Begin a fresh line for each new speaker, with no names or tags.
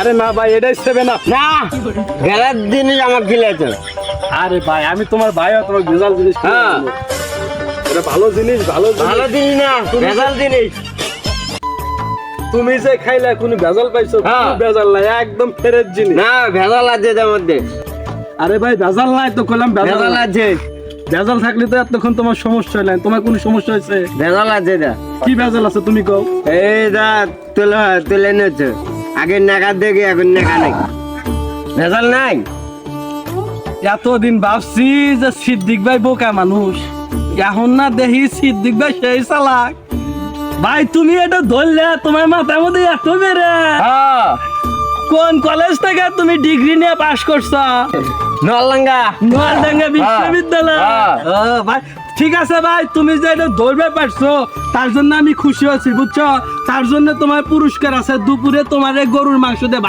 আরে না ভাই, এটাই 7 আপ।
না ভেজাল জিনিস আমাকে খিলাইছো।
আরে ভাই, আমি তোমার ভাই, তোমার ভেজাল জিনিস কিনে
হ্যাঁ।
দেবো। এটা ভালো জিনিস, ভালো
ভালো
জিনিস।
জিনিস না, ভেজাল জিনিস।
তুমি যে খাইলে কোনো ভেজাল পাইছো?
হ্যাঁ।
কোনো ভেজাল নাই, একদম ফ্রেশ জিনিস।
না ভেজাল আছে এটার মধ্যে,
আরে ভাই, ভেজাল নাই তো কইলাম, ভেজাল
ভেজাল
নাই।
আছে,
ভেজাল থাকলে তো এতক্ষণ তোমার সমস্যা হইল। তোমার কোনো সমস্যা হয়েছে?
ভেজাল আছে এটা।
কি ভেজাল আছে তুমি কও?
এইটা তুলে নিয়েছো, আগে নাকা দেখি এখন নাকা নেই, ভেজাল নাই।
এতদিন ভাবছি যে সিদ্দিক ভাই বোকা মানুষ, এখন না দেখি সিদ্দিক ভাই সেই চালাক। ভাই তুমি এটা ধরলে, তোমার মাথার মধ্যে এত বেড়ে।
হ্যাঁ
কোন কলেজ থেকে তুমি ডিগ্রি নিয়ে পাশ করছো?
নলডাঙ্গা।
নোয়ালডাঙ্গা বিশ্ববিদ্যালয়।
হ্যাঁ।
ও ভাই, ঠিক আছে ভাই, তুমি যে এটা ধরবে পারছো তার জন্য আমি খুশি আছি, বুঝছো? তার জন্য তোমার পুরস্কার আছে, দুপুরে তোমার এই গরুর মাংস দিয়ে